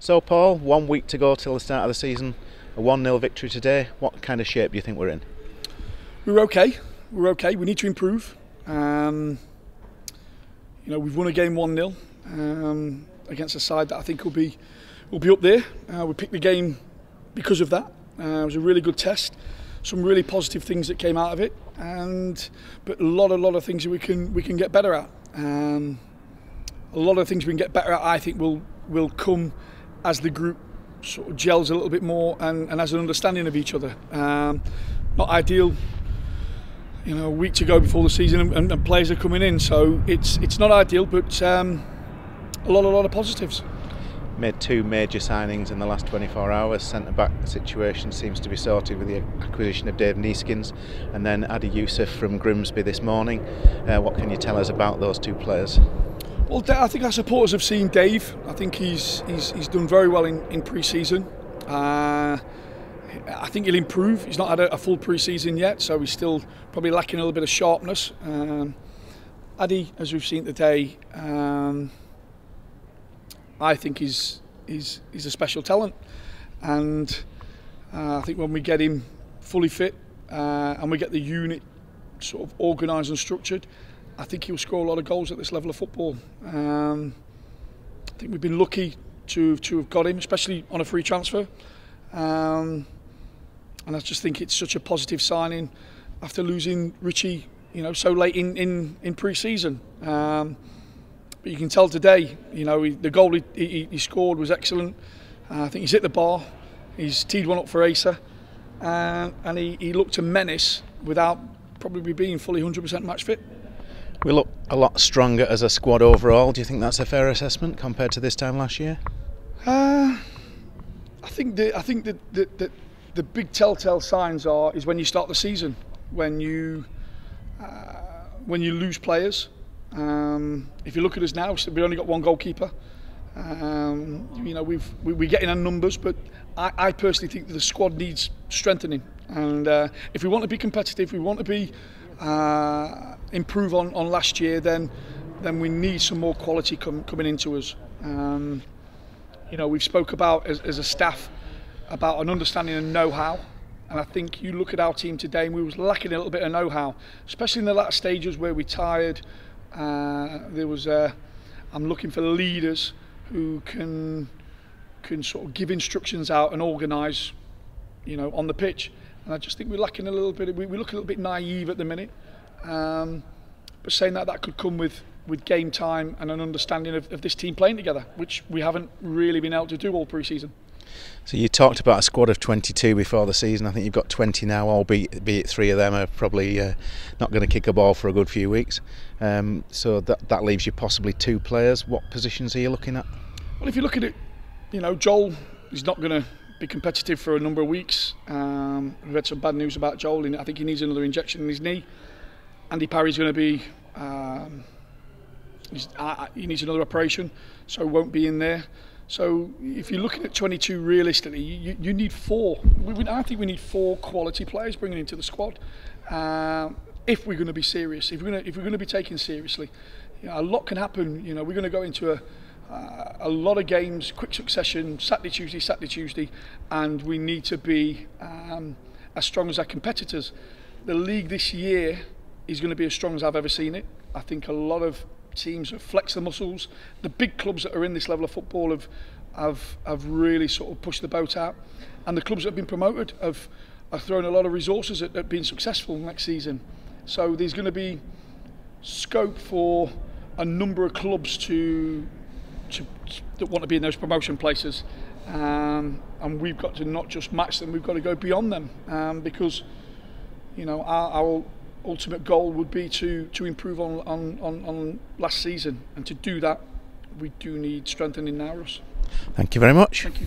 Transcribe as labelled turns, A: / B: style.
A: So Paul, 1 week to go till the start of the season, a 1-0 victory today. What kind of shape do you think we're in?
B: We're okay. We need to improve. We've won a game 1-0 against a side that I think will be up there. We picked the game because of that. It was a really good test. Some really positive things that came out of it, but a lot of things that we can get better at. A lot of things we can get better at, I think, will come as the group sort of gels a little bit more and has an understanding of each other. Not ideal, a week to go before the season and players are coming in, so it's not ideal, but a lot of positives.
A: Made 2 major signings in the last 24 hours. Centre-back situation seems to be sorted with the acquisition of Dave Neeskins, and then Adi Youssef from Grimsby this morning. What can you tell us about those 2 players?
B: Well, I think our supporters have seen Dave. I think he's done very well in pre-season. I think he'll improve. He's not had a full pre-season yet, so he's still probably lacking a little bit of sharpness. Adi, as we've seen today, I think he's a special talent, and I think when we get him fully fit and we get the unit sort of organised and structured, I think he'll score a lot of goals at this level of football. I think we've been lucky to have got him, especially on a free transfer. And I just think it's such a positive signing after losing Richie, so late in pre-season. But you can tell today, the goal he scored was excellent. I think he's hit the bar. He's teed one up for Asa, and he looked a menace without probably being fully 100% match fit.
A: We look a lot stronger as a squad overall. Do you think that's a fair assessment compared to this time last year?
B: I think the big telltale signs is when you start the season, when you lose players. If you look at us now, we've only got 1 goalkeeper. We're getting our numbers, but I personally think that the squad needs strengthening. And if we want to be competitive, we want to be improve on last year, then we need some more quality coming into us. We've spoke about as a staff about an understanding and know-how, and I think you look at our team today and we was lacking a little bit of know-how, especially in the latter stages where we're tired. I'm looking for leaders who can sort of give instructions out and organise, on the pitch. And I just think we're lacking a little bit. We look a little bit naive at the minute. But saying that could come with game time and an understanding of this team playing together, which we haven't really been able to do all pre-season.
A: So you talked about a squad of 22 before the season. I think you've got 20 now, albeit 3 of them are probably not going to kick a ball for a good few weeks. So that leaves you possibly 2 players. What positions are you looking at?
B: Well, if you look at it, Joel is not going to be competitive for a number of weeks. We've had some bad news about Joel, and I think he needs another injection in his knee. Andy Parry's going to be, he needs another operation, so won't be in there. So if you're looking at 22 realistically, you need 4. I think we need 4 quality players bringing into the squad. If we're going to be serious, if we're going to be taken seriously, a lot can happen. We're going to go into a lot of games, quick succession, Saturday, Tuesday, and we need to be as strong as our competitors. The league this year is going to be as strong as I've ever seen it. I think a lot of teams have flexed the muscles. The big clubs that are in this level of football have really sort of pushed the boat out, and the clubs that have been promoted have thrown a lot of resources at being successful next season. So there's going to be scope for a number of clubs that want to be in those promotion places, and we've got to not just match them, we've got to go beyond them, because our ultimate goal would be to improve on last season, and to do that we do need strengthening now, Russ.
A: Thank you very much.
B: Thank you.